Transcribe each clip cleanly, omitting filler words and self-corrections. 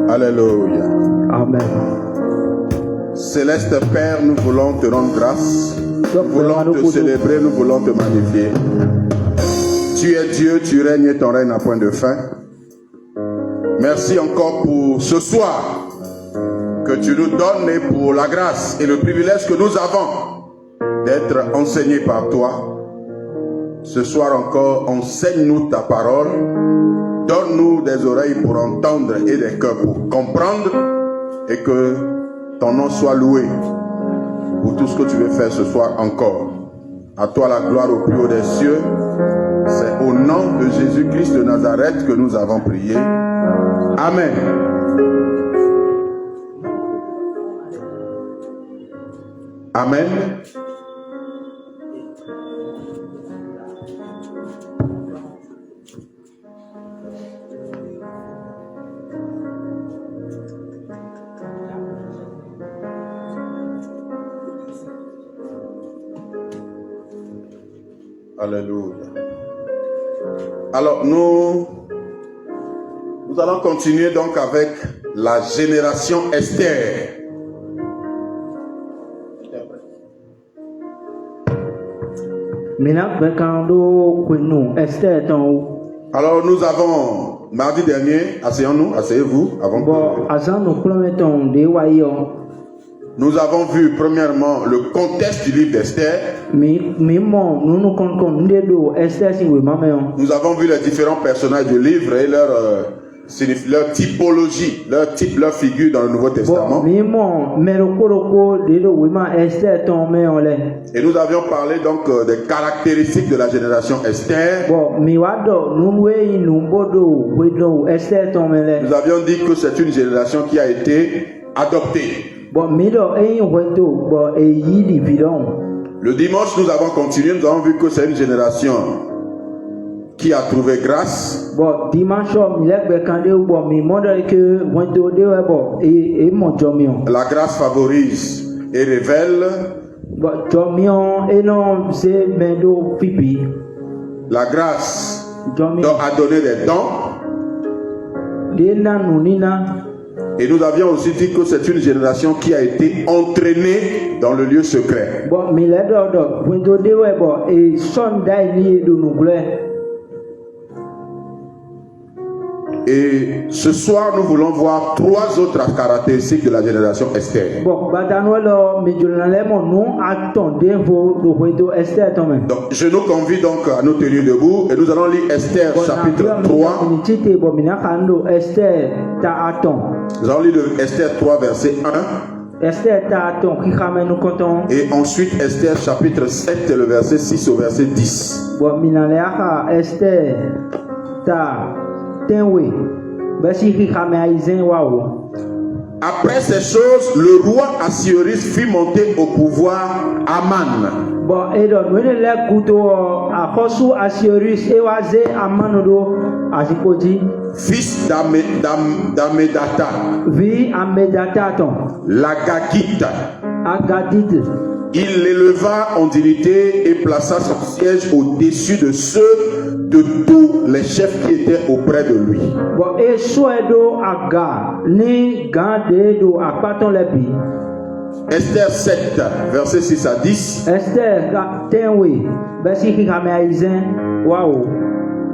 Alléluia. Amen. Céleste Père, nous voulons te rendre grâce. Nous voulons te célébrer, nous voulons te magnifier. Tu es Dieu, tu règnes et ton règne n'a point de fin. Merci encore pour ce soir que tu nous donnes et pour la grâce et le privilège que nous avons d'être enseignés par toi. Ce soir encore, enseigne-nous ta parole. Donne-nous des oreilles pour entendre et des cœurs pour comprendre, et que ton nom soit loué pour tout ce que tu veux faire ce soir encore. À toi la gloire au plus haut des cieux. C'est au nom de Jésus-Christ de Nazareth que nous avons prié. Amen. Amen. Alléluia. Alors nous allons continuer donc avec la génération Esther. Alors nous avons mardi dernier, asseyez-vous avant que... Nous avons vu premièrement le contexte du livre d'Esther. Nous avons vu les différents personnages du livre et leur typologie, leur type, leur figure dans le Nouveau Testament. Et nous avions parlé donc des caractéristiques de la génération Esther. Nous avions dit que c'est une génération qui a été adoptée. Le dimanche, nous avons continué, nous avons vu que c'est une génération qui a trouvé grâce. La grâce favorise et révèle. La grâce a donné des dons. Et nous avions aussi dit que c'est une génération qui a été entraînée dans le lieu secret. Et ce soir, nous voulons voir trois autres caractéristiques de la génération Esther. Donc, je nous convie donc à nous tenir debout et nous allons lire Esther chapitre 3. Nous allons lire Esther 3 verset 1. Et ensuite Esther chapitre 7 le verset 6 au verset 10. Après ces choses, le roi Assuérus fit monter au pouvoir Aman, fils d'Amedata, l'Agagite. Il l'éleva en dignité et plaça son siège au-dessus de ceux de tous les chefs qui étaient auprès de lui. Esther 7, versets 6 à 10.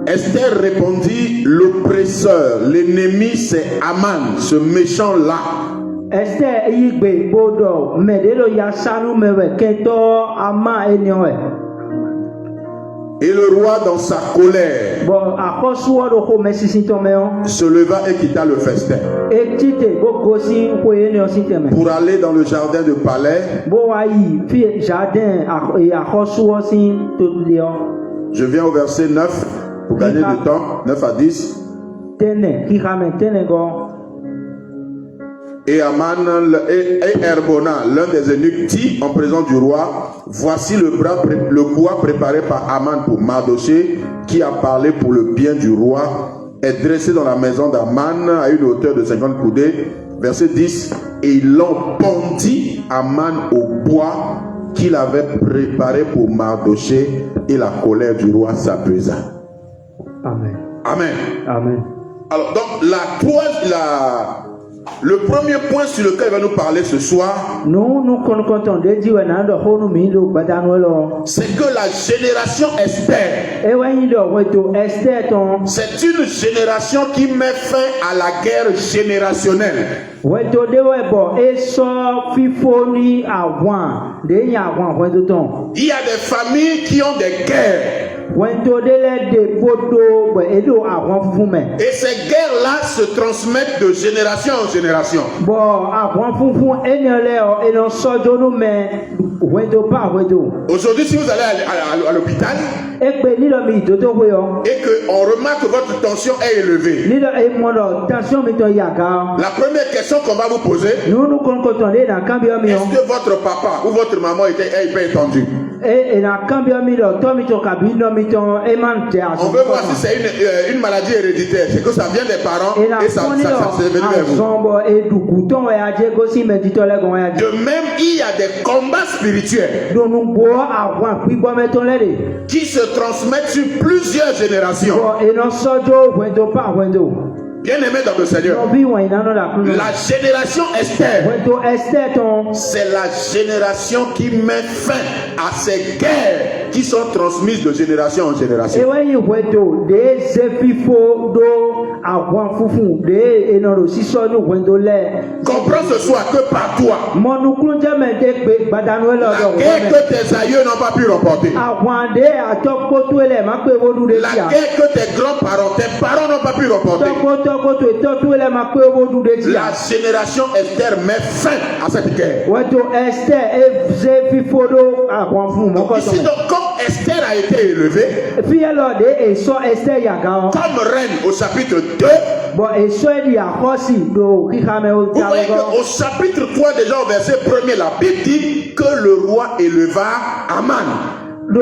Esther répondit: l'oppresseur, l'ennemi, c'est Aman, ce méchant-là. Et le roi, dans sa colère, se leva et quitta le festin pour aller dans le jardin de palais. Je viens au verset 9 pour gagner du temps, 9 à 10. Et Aman et Herbona, l'un des eunuques, dit en présence du roi: voici le bois préparé par Aman pour Mardoché, qui a parlé pour le bien du roi, est dressé dans la maison d'Aman à une hauteur de 50 coudées. Verset 10. Et il l'ont pendit Aman au bois qu'il avait préparé pour Mardoché, et la colère du roi s'apaisa. Amen. Amen. Amen. Alors, donc, le premier point sur lequel il va nous parler ce soir, c'est que la génération Esther, c'est une génération qui met fin à la guerre générationnelle. Il y a des familles qui ont des guerres. Et ces guerres-là se transmettent de génération en génération. Aujourd'hui, si vous allez à l'hôpital et qu'on remarque que votre tension est élevée, la première question qu'on va vous poser, est-ce que votre papa ou votre maman est hypertendu? On veut voir si c'est une maladie héréditaire, c'est que ça vient des parents et ça s'est venu vers vous. De même, il y a des combats spirituels qui se transmettent sur plusieurs générations. Bien aimé dans le Seigneur, la génération Esther, c'est la génération qui met fin à ces guerres qui sont transmises de génération en génération. Comprends ce soir que par toi, la guerre que tes aïeux n'ont pas pu remporter, la guerre que tes grands-parents, tes parents n'ont pas pu remporter, la génération Esther met fin à cette guerre. Donc, ici, donc, quand Esther a été élevée comme reine au chapitre 2, vous voyez qu'au chapitre 3 déjà au verset 1er, la Bible dit que le roi éleva Aman. Il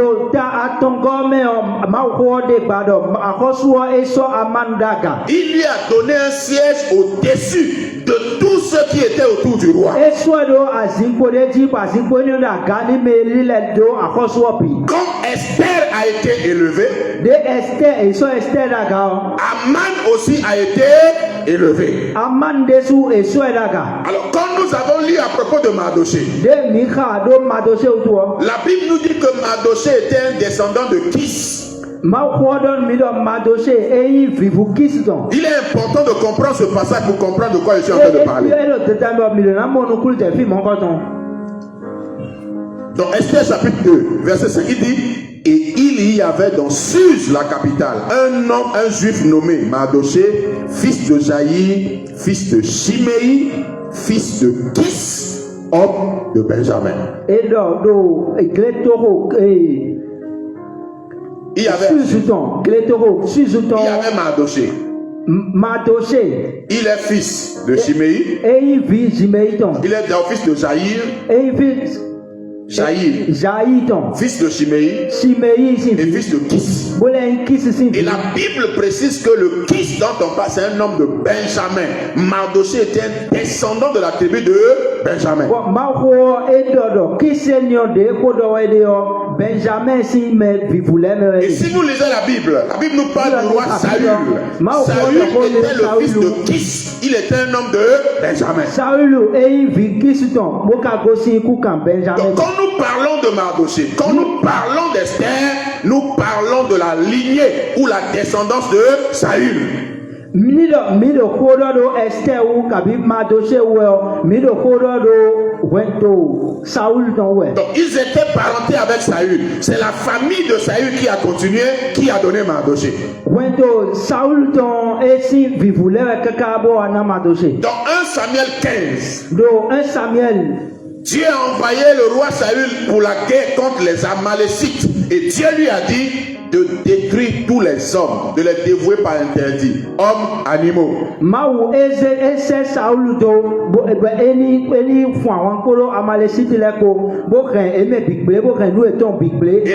lui a donné un siège au-dessus de tous ceux qui étaient autour du roi. Quand Esther a été élevée, Aman aussi a été élevé. Alors quand nous avons lu à propos de Mardoché, la Bible nous dit que Mardoché était un descendant de Kis. Il est important de comprendre ce passage pour comprendre de quoi je suis en train de parler. Dans Esther chapitre 2, verset 5, il dit: et il y avait dans Suse, la capitale, un homme, un juif nommé Mardoché, fils de Jaïr, fils de Shimei, fils de Kis, homme de Benjamin. Il y avait Mardoché. Il est fils de Shimei. Il est fils de Jaïr. Fils de Shimei et fils de Kis. Et la Bible précise que le Kis dont on parle, c'est un homme de Benjamin. Mardoché était un descendant de la tribu de Benjamin. Et si nous lisons la Bible nous parle du roi Saül. Saül était le fils de Kis. Il était un homme de Benjamin. Donc quand nous parlons de Mardoché, quand nous parlons d'Esther, nous parlons de la lignée ou la descendance de Saül. Donc ils étaient parentés avec Saül. C'est la famille de Saül qui a continué, qui a donné Mardoché. Dans 1 Samuel 15, Dieu a envoyé le roi Saül pour la guerre contre les Amalécites. Et Dieu lui a dit de détruire tous les hommes, de les dévouer par interdit, hommes, animaux. Et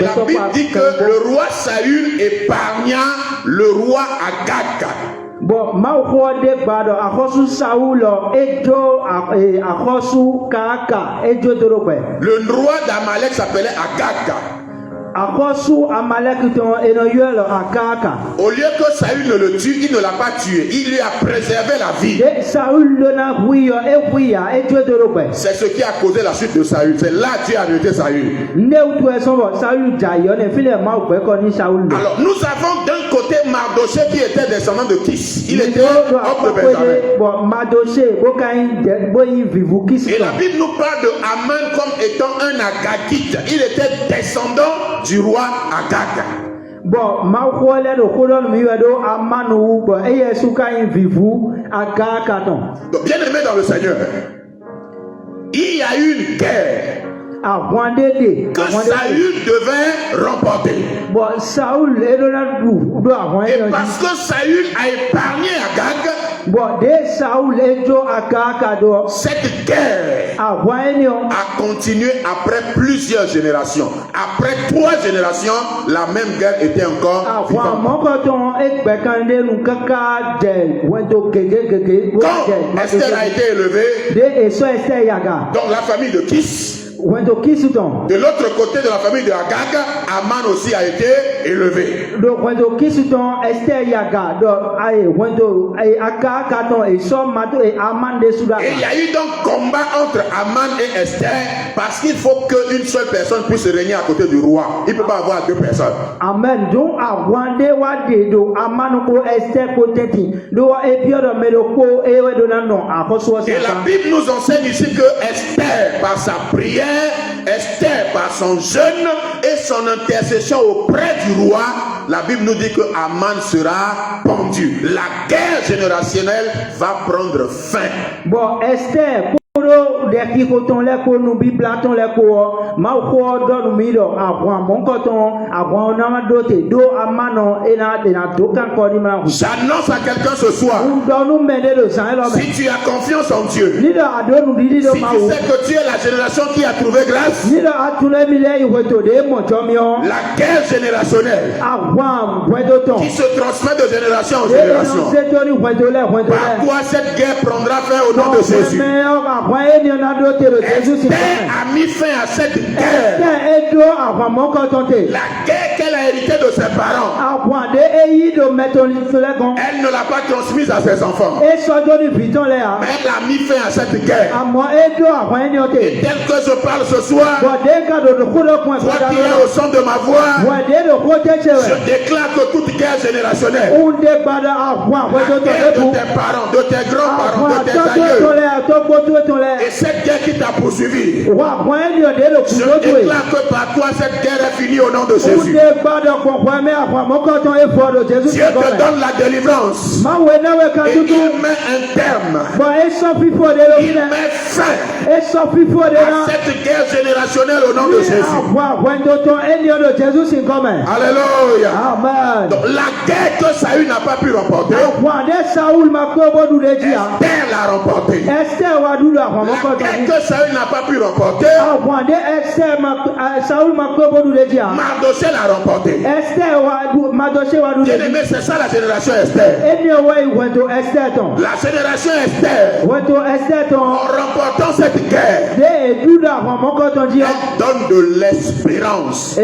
la Bible dit que le roi Saül épargna le roi Agag. Le roi d'Amalek s'appelait Agag. Au lieu que Saül ne le tue, il ne l'a pas tué. Il lui a préservé la vie. C'est ce qui a causé la chute de Saül. C'est là que Dieu a arrêté Saül. Alors nous avons d'un côté Mardoché qui était descendant de Kis. Il était homme de Benjamin. Et la Bible nous parle de Aman comme étant un Agagite. Il était descendant du roi Agag. Donc, bien aimé dans le Seigneur, il y a eu une guerre que Saül devait remporter. Et parce que Saül a épargné Agag, cette guerre a continué après plusieurs générations. Après 3 générations, la même guerre était encore vivante. Quand Esther a été élevée, donc la famille de Kis, de l'autre côté de la famille de Agag, Aman aussi a été élevé. Et il y a eu donc combat entre Aman et Esther parce qu'il faut qu'une seule personne puisse régner à côté du roi. Il ne peut pas avoir 2 personnes. Amen. Et la Bible nous enseigne ici que Esther, par sa prière, Esther par son jeûne et son intercession auprès du roi, la Bible nous dit que Aman sera pendu. La guerre générationnelle va prendre fin. Bon, Esther. J'annonce à quelqu'un ce soir, si tu as confiance en Dieu, si tu sais que tu es la génération qui a trouvé grâce, la guerre générationnelle qui se transmet de génération en génération, par quoi cette guerre prendra fin au nom de Jésus. Esther a mis fin à cette guerre. La guerre qu'elle a héritée de ses parents, elle ne l'a pas transmise à ses enfants. Mais elle a mis fin à cette guerre. Et tel que je parle ce soir, toi qui es au son de ma voix, je déclare que toute guerre générationnelle, la guerre de tes parents, de tes grands-parents, de tes aïeux, et cette guerre qui t'a poursuivi, je déclare que par toi cette guerre est finie au nom de Jésus. Dieu te donne la délivrance et il met un terme, il met fin à cette guerre générationnelle au nom de Jésus. Alléluia. Donc la guerre que Saül n'a pas pu remporter, Esther l'a remportée. La guerre que Saül n'a pas pu remporter, Mardoché l'a remporté. Bien aimé, c'est ça la génération Esther. La génération Esther, en remportant cette guerre, elle donne de l'espérance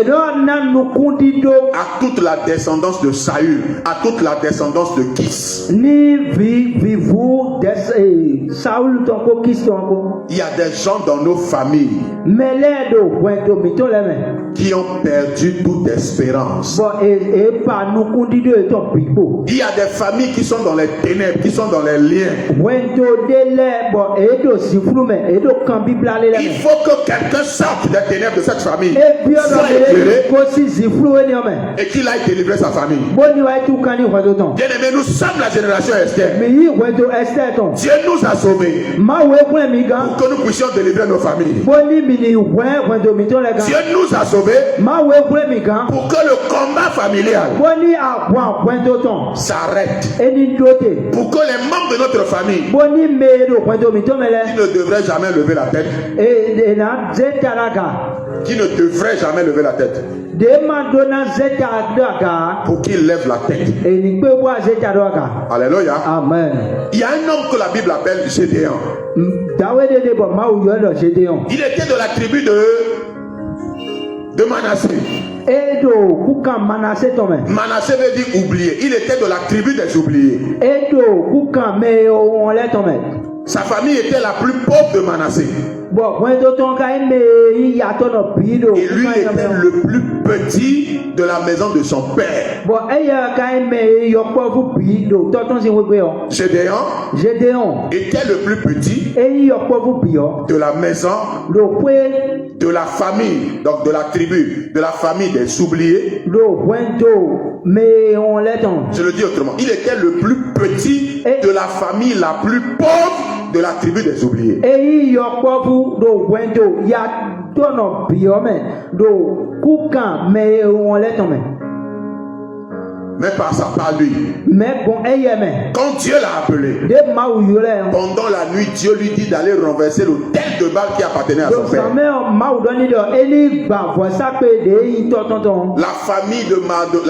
à toute la descendance de Saül, à toute la descendance de Kis. Il y a des gens dans nos familles qui ont perdu toute espérance. Il y a des familles qui sont dans les ténèbres, qui sont dans les liens. Il faut que quelqu'un sorte des ténèbres de cette famille, soit éclairé, et qu'il aille délivrer sa famille. Bien aimé, nous sommes la génération Esther. Dieu nous a sauvés pour que nous puissions délivrer nos familles. Dieu nous a sauvés pour que le combat familial s'arrête. Pour que les membres de notre famille qui ne devraient jamais lever la tête, qui ne devraient jamais lever la tête, pour qu'ils lèvent la tête. Alléluia. Amen. Il y a un homme que la Bible appelle Gédéon. Il était de la tribu de de Manassé. Manassé veut dire oublié. Il était de la tribu des oubliés. Sa famille était la plus pauvre de Manassé. Et lui était le plus petit de la maison de son père. Gédéon était le plus petit de la maison, de la famille, donc de la tribu, de la famille des oubliés. Je le dis autrement, il était le plus petit de la famille la plus pauvre de la tribu des oubliés. Mais par lui. Quand Dieu l'a appelé, pendant la nuit, Dieu lui dit d'aller renverser l'autel de Baal qui appartenait à son père. La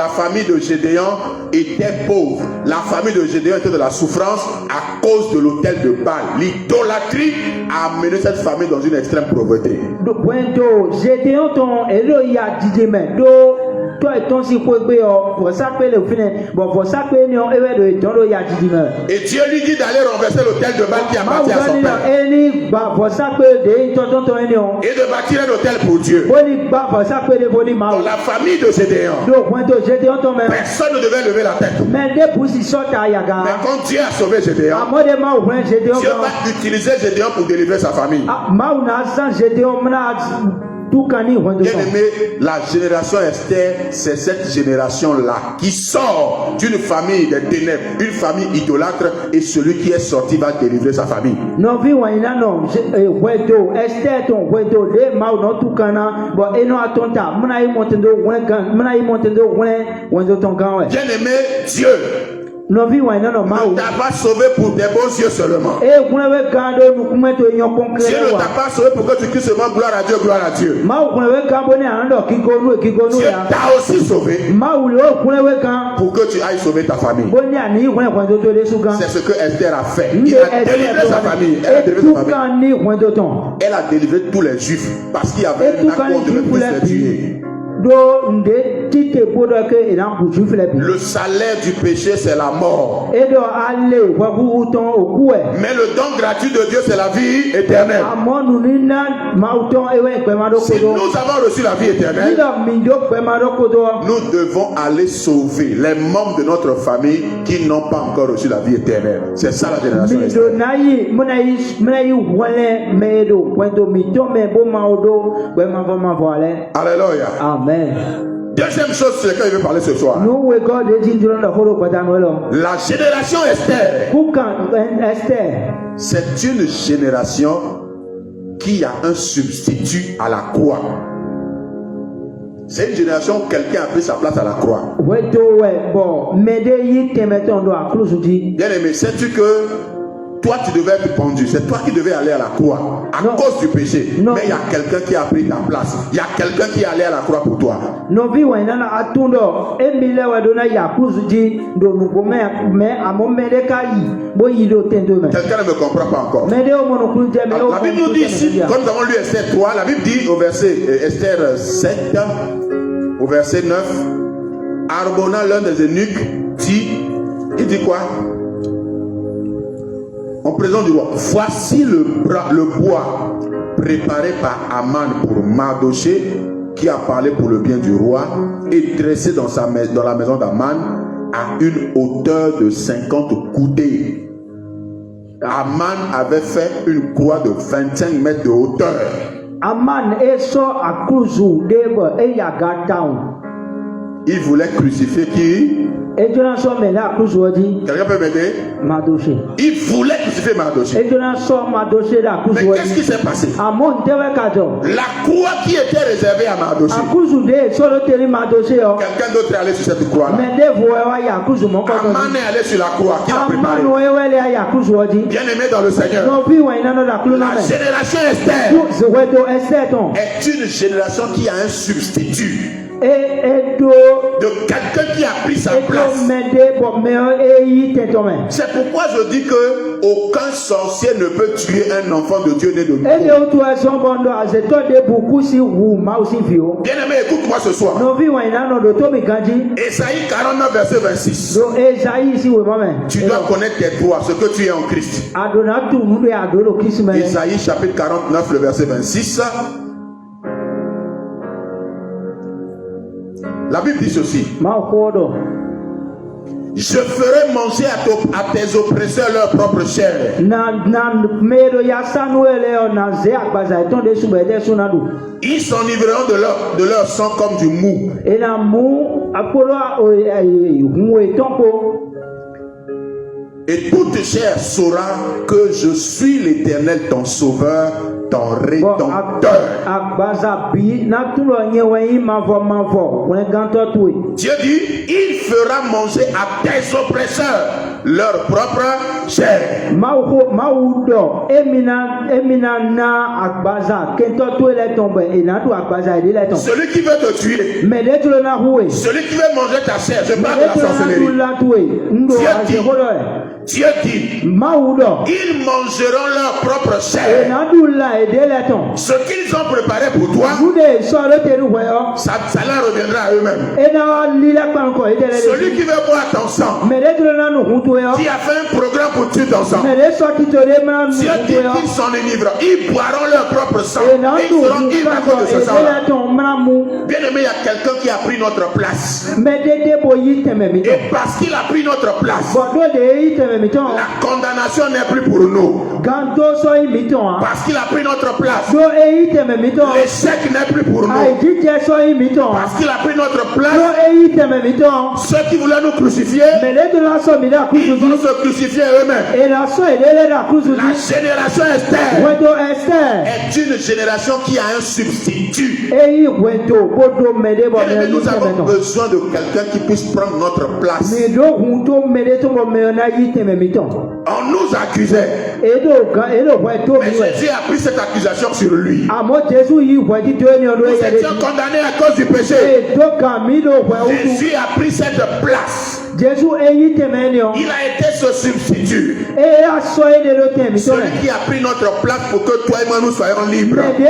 famille de Gédéon était pauvre. La famille de Gédéon était de la souffrance à cause de l'autel de Baal. L'idolâtrie a amené cette famille dans une extrême pauvreté. Et Dieu lui dit d'aller renverser l'autel de Baal qui appartient à son père. Et de bâtir un autel pour Dieu. Dans la famille de Gédéon, personne ne devait lever la tête. Mais quand Dieu a sauvé Gédéon, Dieu va utiliser Gédéon pour délivrer sa famille. Bien aimé, la génération Esther, c'est cette génération-là qui sort d'une famille des ténèbres, une famille idolâtre, et celui qui est sorti va délivrer sa famille. Bien aimé, Dieu ne t'a pas sauvé pour tes bons yeux seulement. Dieu ne t'a pas sauvé pour que tu cries seulement gloire à Dieu, gloire à Dieu. Dieu t'a aussi sauvé pour que tu ailles sauver ta famille. C'est ce que Esther a fait. Il a délivré sa famille. Elle a délivré tous les juifs parce qu'il y avait un accord de tous les tuer. Le salaire du péché, c'est la mort. Mais le don gratuit de Dieu, c'est la vie éternelle. Si nous avons reçu la vie éternelle, nous devons aller sauver les membres de notre famille qui n'ont pas encore reçu la vie éternelle. C'est ça la génération Esther. Alléluia. Amen. Deuxième chose sur laquelle je vais parler ce soir. La génération Esther. C'est une génération qui a un substitut à la croix. C'est une génération où quelqu'un a pris sa place à la croix. Bien aimé, sais-tu que toi tu devais être pendu, c'est toi qui devais aller à la croix à cause du péché. Mais il y a quelqu'un qui a pris ta place. Il y a quelqu'un qui est allé à la croix pour toi. Quelqu'un ne me comprend pas encore. Alors, la Bible nous dit ici, comme nous avons lu Esther 3, la Bible dit au verset Esther 7, au verset 9, Arbona, l'un des eunuques, il dit quoi? En présence du roi, voici le bois préparé par Aman pour Mardoché, qui a parlé pour le bien du roi, et dressé dans la maison d'Aman à une hauteur de 50 coudées. Aman avait fait une croix de 25 mètres de hauteur. Il voulait crucifier qui? Quelqu'un peut m'aider? Il voulait crucifier Mardoché. Mais qu'est-ce qui s'est passé? La croix qui était réservée à Mardoché, quelqu'un d'autre est allé sur cette croix. Aman est allé sur la croix qui a préparé. Bien aimé dans le Seigneur, la génération Esther est une génération qui a un substitut. de quelqu'un qui a pris sa place. C'est pourquoi je dis que aucun sorcier ne peut tuer un enfant de Dieu né de nouveau. Bien-aimé, écoute-moi ce soir. Ésaïe 49, verset 26. Tu dois connaître tes droits, ce que tu es en Christ. Ésaïe chapitre 49, le verset 26. La Bible dit ceci. Je ferai manger à tes oppresseurs leur propre chair. Ils s'enivreront de leur sang comme du mou. Et toute chair saura que je suis l'Éternel, ton sauveur, ton rédempteur. Dieu dit, il fera manger à tes oppresseurs leur propre chair. Celui qui veut te tuer, celui qui veut manger ta chair, je parle de la sorcellerie. Dieu dit, ils mangeront leur propre chair. Ce qu'ils ont préparé pour toi, ça leur reviendra à eux-mêmes. Celui qui veut boire ton sang, qui a fait un programme pour tuer ton sang, Dieu dit qu'ils s'en enivrent. Ils boiront leur propre sang. Et ils seront ivres à cause de ce sang-là. Bien aimé, il y a quelqu'un qui a pris notre place. Et parce qu'il a pris notre place, la condamnation n'est plus pour nous. Parce qu'il a pris notre place, l'échec n'est plus pour nous. Parce qu'il a pris notre place, ceux qui voulaient nous crucifier, ils vont se crucifier eux-mêmes. La génération Esther est une génération qui a un substitut. Et nous avons besoin de quelqu'un qui puisse prendre notre place. On nous accusait. Mais Jésus a pris cette accusation sur lui. Nous étions condamnés à cause du péché. Jésus a pris cette place. Il a été ce substitut. Celui qui a pris notre place pour que toi et moi nous soyons libres. Et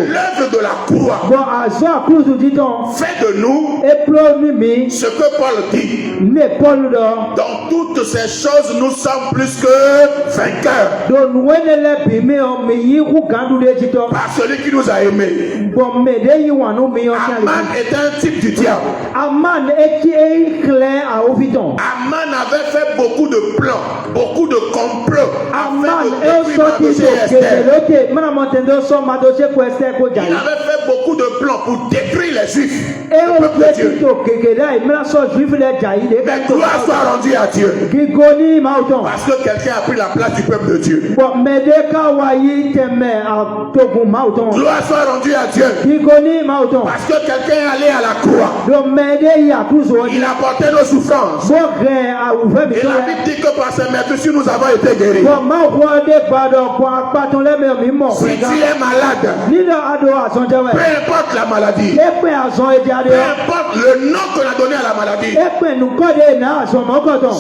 l'œuvre de la croix fait de nous ce que Paul dit. Dans toutes ces choses, nous sommes plus que vainqueurs. Par celui qui nous a aimés. Aman est un type du diable. Aman avait fait beaucoup de plans, beaucoup de complots afin de détruire Esther. Il avait fait beaucoup de plans pour détruire les Juifs. Le peuple de Dieu. Mais gloire soit rendue à Dieu. Parce que quelqu'un a pris la place du peuple de Dieu. Gloire soit rendue à Dieu. Parce que quelqu'un est allé à la croix. Il a porté nos souffrances. Et la Bible dit que par ses meurtrissures nous avons été guéris. Si tu es malade, peu importe la maladie, peu importe le nom qu'on a donné à la maladie,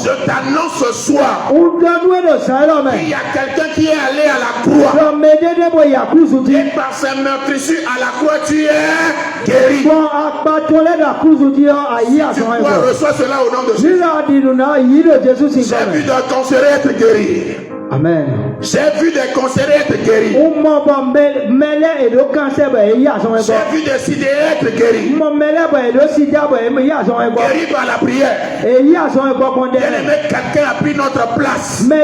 je t'annonce ce soir qu'il y a quelqu'un qui est allé à la croix. Et par ses meurtrissures à la croix, tu es guéri. Si tu reçois cela au nom de Jésus. J'ai vu des cancéreux être guéris. Amen. J'ai vu des cancéreux être guéris. J'ai vu des sidérés être guéris. Guéris par la prière. Bien-aimé, quelqu'un a pris notre place. Et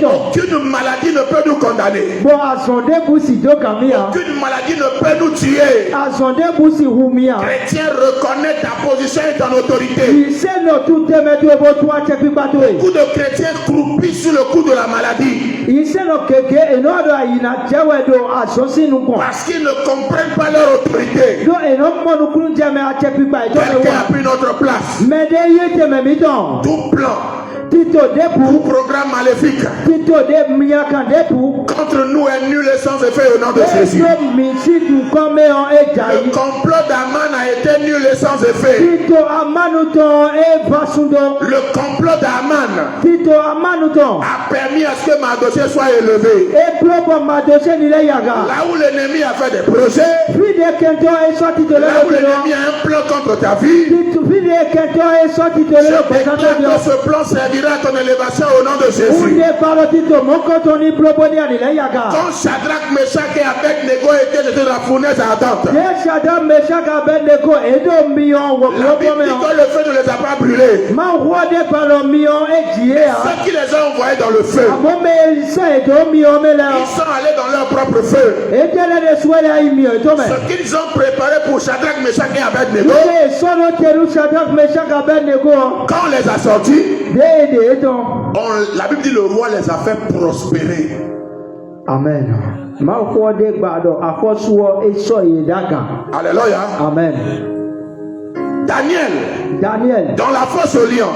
aucune maladie ne peut nous condamner. Aucune maladie ne peut nous tuer. Chrétien, reconnais ta position et ton autorité. Beaucoup de chrétiens croupissent sur le coup de la maladie. Parce qu'ils ne comprennent pas leur autorité. Quelqu'un a pris notre place. Tout plan Tout programme maléfique contre nous est nul et sans effet au nom de Jésus. Le complot d'Aman a été nul et sans effet. Le complot d'Aman a permis à ce que ma dossier soit élevé. Là où l'ennemi a fait des projets, là où l'ennemi a un plan contre ta vie, je déclare que ce plan servira à ton élévation au nom de Jésus. Quand Shadrach, Meshach et Abednego étaient dans la fournaise ardente, la Bible dit que le feu ne les a pas brûlés. Ceux qui les ont envoyés dans le feu, ils sont allés dans leur propre feu. Ce qu'ils ont préparé pour Shadrach, Meshach et Abednego, quand on les a sortis, la Bible dit le roi les a fait prospérer. Amen. Alléluia. Amen. Daniel, dans la fosse au lion,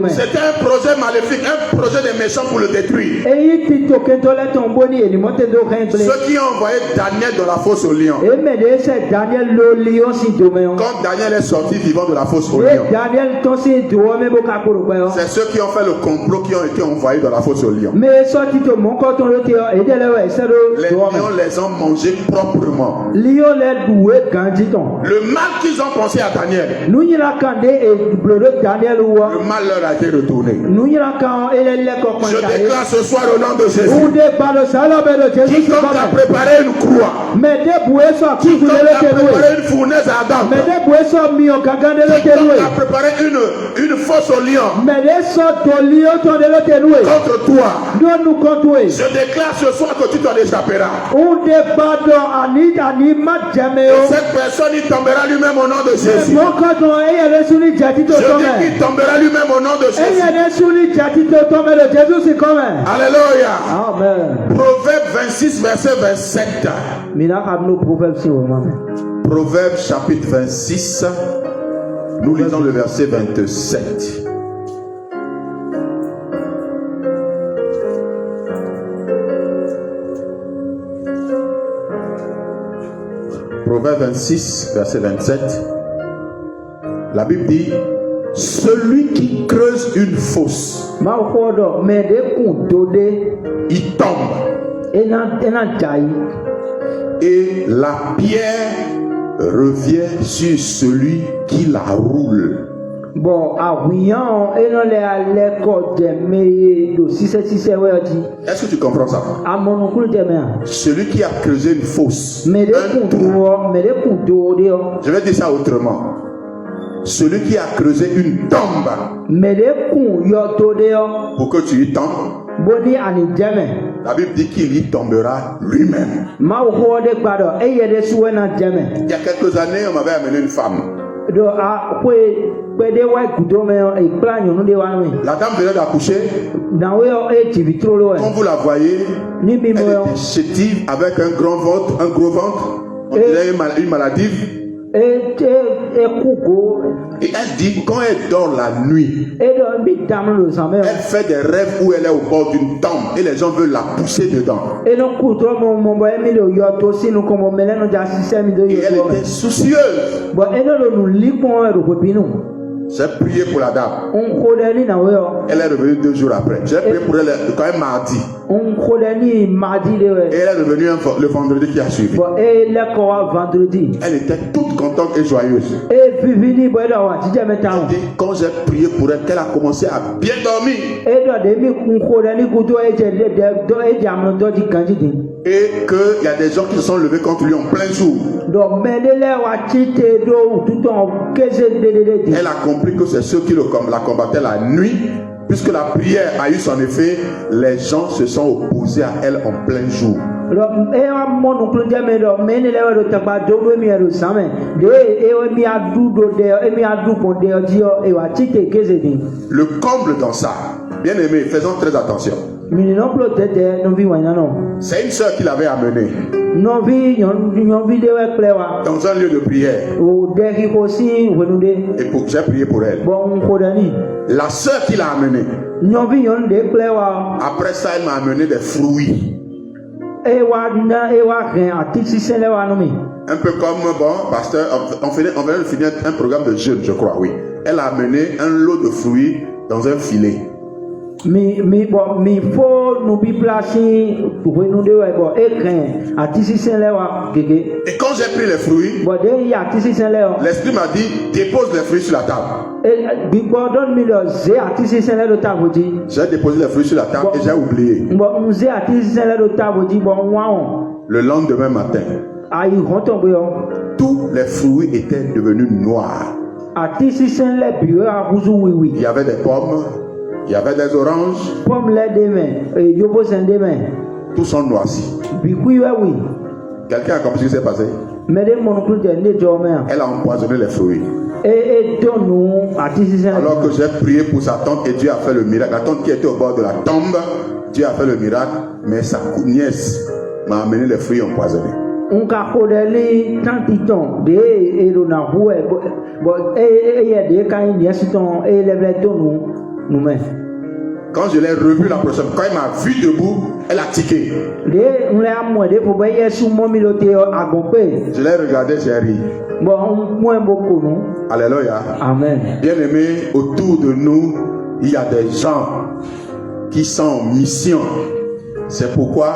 c'était un projet maléfique, un projet des méchants pour le détruire. Ceux qui ont envoyé Daniel dans la fosse au lion, quand Daniel est sorti vivant de la fosse au lion, c'est ceux qui ont fait le complot qui ont été envoyés dans la fosse au lion. Les lions les ont mangés proprement. Le mal qu'ils ont pensé à Daniel, le mal leur a été retourné. Je déclare ce soir au nom de Jésus, quiconque a préparé une croix, quiconque a préparé une fournaise ardente, quiconque a préparé une fosse au lion contre toi, je déclare ce soir que tu t'en échapperas. Et cette personne il tombera lui-même au nom de Jésus. Je dis qu'il tombera lui-même au nom de Jésus. Alléluia. Amen. Proverbe 26 verset 27. Proverbe chapitre 26. Nous lisons le verset 27. Proverbe 26 verset 27. La Bible dit: celui qui creuse une fosse, il tombe, et la pierre revient sur celui qui la roule. Est-ce que tu comprends ça? Celui qui a creusé une fosse, un trou. Je vais dire ça autrement. Celui qui a creusé une tombe pour que tu y tombes, la Bible dit qu'il y tombera lui-même. Il y a quelques années, on m'avait amené une femme. La dame venait d'accoucher. Quand vous la voyez, elle était chétive avec un gros ventre, on dirait une maladie. Et elle dit, quand elle dort la nuit, elle fait des rêves où elle est au bord d'une tombe et les gens veulent la pousser dedans. Et elle était soucieuse. J'ai prié pour la dame. Elle est revenue 2 jours après. J'ai prié pour elle quand même mardi. Et elle est revenue le vendredi qui a suivi. Elle était toute contente et joyeuse. Quand j'ai prié pour elle, qu'elle a commencé à bien dormir. Et qu'il y a des gens qui se sont levés contre lui en plein jour. Elle a compris que c'est ceux qui la combattaient la nuit. Puisque la prière a eu son effet, les gens se sont opposés à elle en plein jour. Le comble dans ça, bien aimé, faisons très attention. C'est une sœur qui l'avait amenée dans un lieu de prière. Et j'ai prié pour elle. La sœur qui l'a amenée, après ça, elle m'a amené des fruits. Un peu comme, bon, pasteur, on venait de finir un programme de jeûne, je crois, oui. Elle a amené un lot de fruits dans un filet. Et quand j'ai pris les fruits, l'esprit m'a dit, dépose les fruits sur la table. J'ai déposé les fruits sur la table et j'ai oublié. Le lendemain matin, tous les fruits étaient devenus noirs. Il y avait des pommes, il y avait des oranges. Tous sont noircis. Quelqu'un a compris ce qui s'est passé? Elle a empoisonné les fruits. Alors que j'ai prié pour sa tante et Dieu a fait le miracle. La tante qui était au bord de la tombe, Dieu a fait le miracle, mais sa nièce m'a amené les fruits empoisonnés. Quand je l'ai revu la prochaine fois, quand il m'a vu debout, elle a tiqué. Je l'ai regardé, j'ai ri. Alléluia. Amen. Bien aimé, autour de nous, il y a des gens qui sont en mission. C'est pourquoi,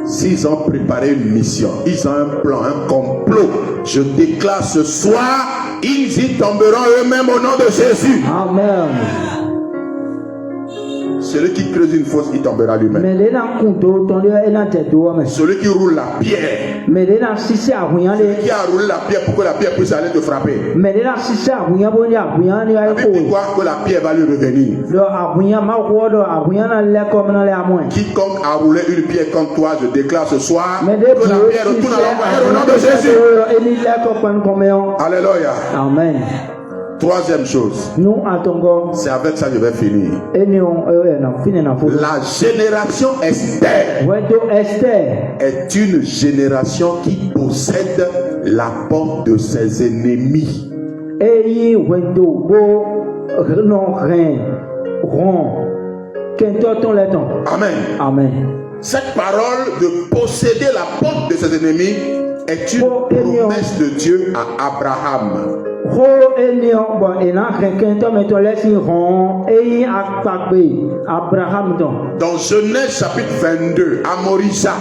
s'ils ont préparé une mission, ils ont un plan, un complot, je déclare ce soir, ils y tomberont eux-mêmes au nom de Jésus. Amen. Celui qui creuse une fosse, il tombera lui-même. Celui qui roule la pierre, celui qui a roulé la pierre pour que la pierre puisse aller te frapper. Pourquoi que la pierre va lui revenir? Quiconque a roulé une pierre comme toi, je déclare ce soir que la pierre retourne à l'envoyer au nom de Jésus. Alléluia. Amen. Troisième chose, c'est avec ça que je vais finir. La génération Esther est une génération qui possède la porte de ses ennemis. Amen. Amen. Cette parole de posséder la porte de ses ennemis est une promesse de Dieu à Abraham. Dans Genèse chapitre 22, à Morissa,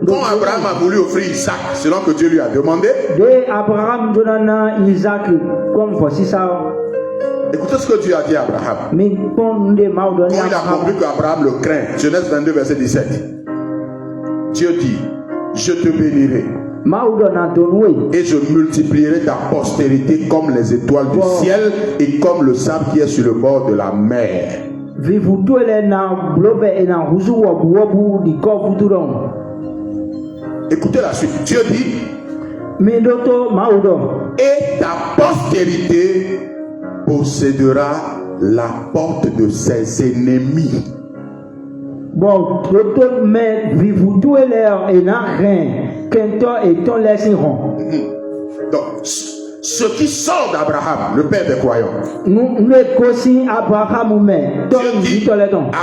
quand Abraham a voulu offrir Isaac, selon que Dieu lui a demandé, écoutez ce que Dieu a dit à Abraham. Quand il a compris qu'Abraham le craint, Genèse 22, verset 17, Dieu dit, je te bénirai. Et je multiplierai ta postérité comme les étoiles du ciel et comme le sable qui est sur le bord de la mer. Écoutez la suite. Dieu dit, et ta postérité possédera la porte de ses ennemis. Donc, ce qui sort d'Abraham, le père des croyants,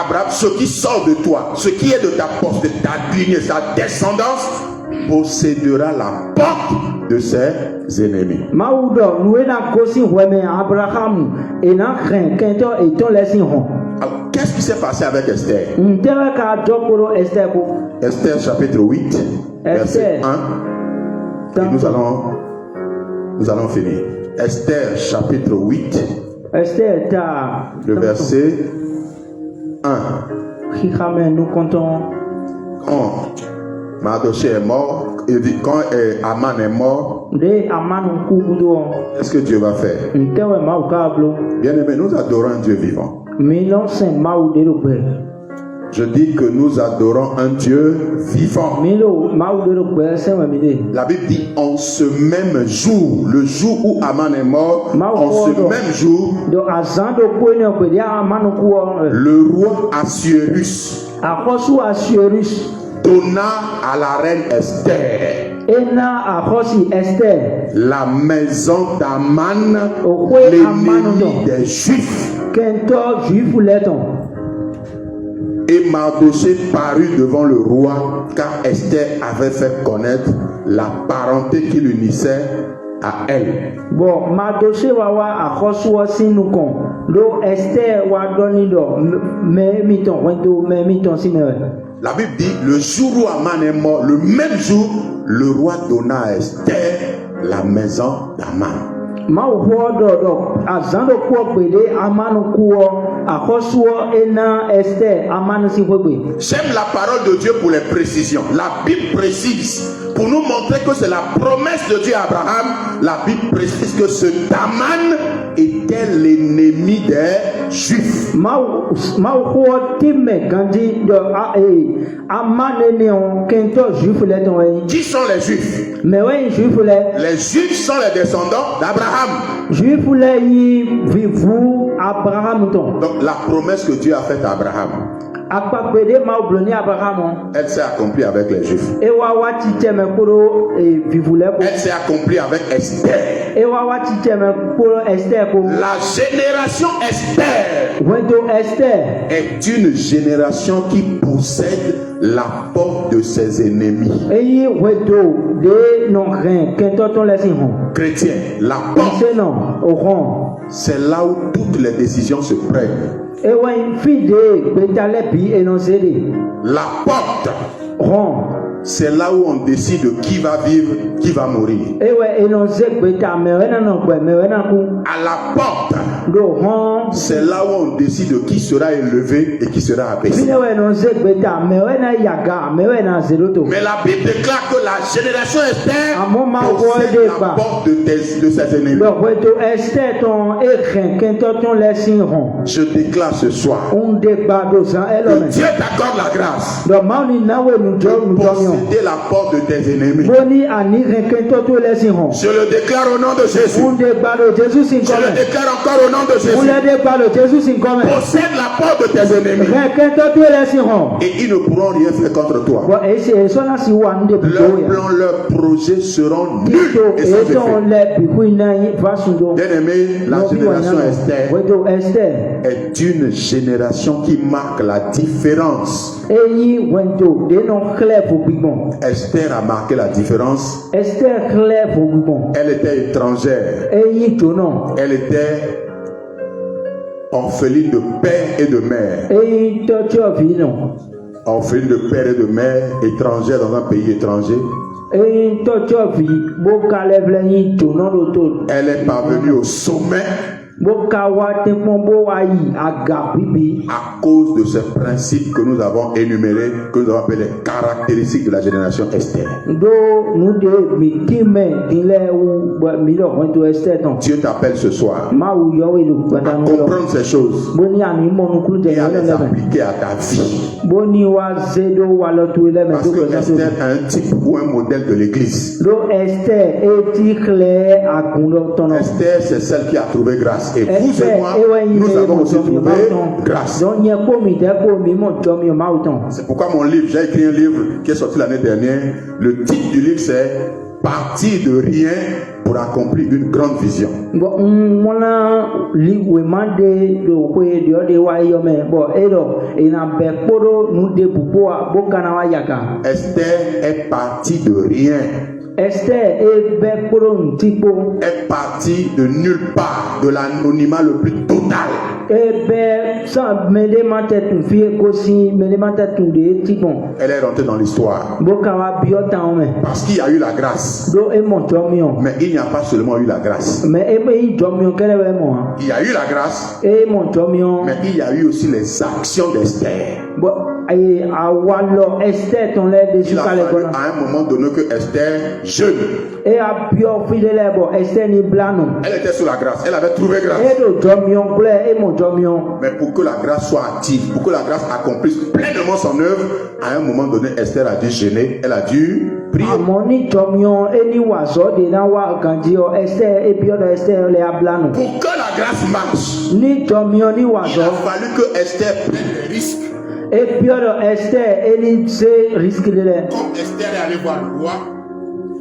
Abraham, ce qui sort de toi, ce qui est de ta porte, de ta lignée, ta descendance, possédera la porte de ses ennemis. Alors, qu'est-ce qui s'est passé avec Esther? Esther chapitre 8, verset 1. Et nous allons finir. Esther chapitre 8, le verset 1. Quand Mardoché est mort, quand Aman est mort, qu'est-ce que Dieu va faire? Bien aimé, nous adorons un Dieu vivant. Je dis que nous adorons un Dieu vivant. La Bible dit en ce même jour, le jour où Aman est mort, en ce même jour, le roi Assuérus donna à la reine Esther la maison d'Aman, l'ennemi des Juifs. Et Mardochée parut devant le roi, car Esther avait fait connaître la parenté qui l'unissait à elle. Bon, Mardochée va voir à Joshua Sinukon. Do Esther wa donido mais miton sinewe. La Bible dit le jour où Aman est mort, le même jour, le roi donna à Esther la maison d'Aman. J'aime la parole de Dieu pour les précisions. La Bible précise, pour nous montrer que c'est la promesse de Dieu à Abraham, la Bible précise que ce Aman était l'ennemi des Juifs. Qui sont les Juifs? Les Juifs sont les descendants d'Abraham. Donc la promesse que Dieu a faite à Abraham, elle s'est accomplie avec les Juifs. Elle s'est accomplie avec Esther. La génération Esther est une génération qui possède la porte de ses ennemis. Chrétiens, la porte, c'est là où toutes les décisions se prennent. La porte, c'est là où on décide qui va vivre, qui va mourir. À la porte, c'est là où on décide qui sera élevé et qui sera abaissé. Mais la Bible déclare que la génération Esther possède la porte de ses ennemis. Je déclare ce soir que Dieu t'accorde la grâce de posséder la porte de tes ennemis. Je le déclare au nom de Jésus. Je le déclare encore au nom de Jésus. Possède la porte de tes ennemis. Et ils ne pourront rien faire contre toi. Leurs plans, leurs projets seront nuls et sans effet. Bien-aimé, la génération Esther est une génération qui marque la différence. Esther a marqué la différence. Elle était étrangère. Elle était orpheline de père et de mère. Orpheline de père et de mère, étrangère dans un pays étranger. Elle est parvenue au sommet à cause de ces principes que nous avons énumérés, que nous avons appelés les caractéristiques de la génération Esther. Dieu t'appelle ce soir à comprendre ces choses et à les appliquer à ta vie. Parce que Esther est un type ou un modèle de l'église. Esther, c'est celle qui a trouvé grâce. Et vous et moi, nous avons aussi trouvé grâce. C'est pourquoi mon livre, j'ai écrit un livre qui est sorti l'année dernière. Le titre du livre, c'est Partir de rien pour accomplir une grande vision. Esther est partie de rien. Esther est partie de nulle part, de l'anonymat le plus total. Elle est rentrée dans l'histoire parce qu'il y a eu la grâce. Mais il n'y a pas seulement eu la grâce. Il y a eu la grâce, mais il y a eu aussi les actions d'Esther. et awalo Esther ton l'air dessus Il a kale fallu gona à un moment donné que Esther jeûne. et a bio fidèle bo Esther ni blano Elle était sous la grâce. Elle avait trouvé grâce. et do domion gle et mon domion Mais pour que la grâce soit active, pour que la grâce accomplisse pleinement son œuvre, à un moment donné, Esther a dû jeûner. Elle a dû prier. amoni domion eni wazo de na wa gandio Esther et bio de Esther le ablano Pour que la grâce marche, ni domion ni il wazo a fallu que Esther prenne des risques. et bio de Esther eni se risque de le Comme Esther est allée voir le roi,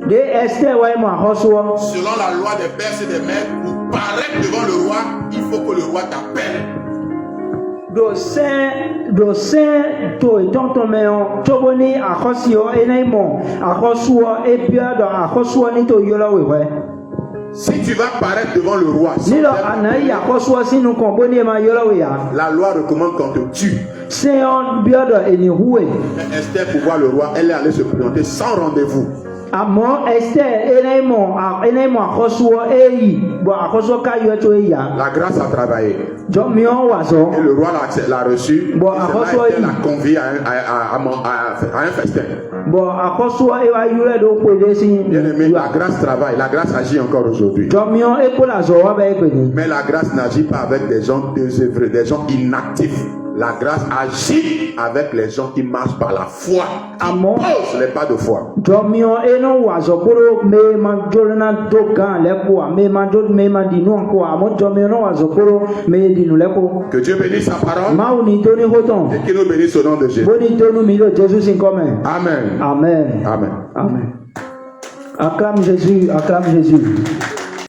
de Esther wa mo hoso selon la loi des pères et des mères, pour paraître devant le roi, il faut que le roi t'appelle. do sen to tonton meon toboni akosio enaimo akosuo e bio do akosuo ni to yola wewe Si tu vas paraître devant le roi, sans ni lo faire anai akosuo sinu kon boni ma yola weya la loi recommande qu'on te tue. seon bio do eni huwe Mais Esther, pour voir le roi, elle est allée se présenter sans rendez-vous. amo Esther enaimo akosuo eyi bo akosuo ka yo to eya La grâce a travaillé. jo mion wazo Et le roi l'a reçu. Bon, Et à cela Rosso, était il- la convie à un festin. bo akosuo e wa yule do pede si Bien aimé, la grâce travaille. La grâce agit encore aujourd'hui. jo mion e ko la zo wa ba e pe ni Mais la grâce n'agit pas avec des gens désœuvrés, des gens inactifs. La grâce agit avec les gens qui marchent par la foi. Amen. Posent les pas de foi. Jomio eno wazo kuro me manjolna dokan leko me manjol me mandinu ko amo jomio no wazo kuro me dinu leko Que Dieu bénisse sa parole mauni toni hoton et qu'il nous bénisse au nom de Jésus. boni tonu milo Jesus in commun. Amen. Amen. Amen. Amen. Acclame Jésus, acclame Jésus.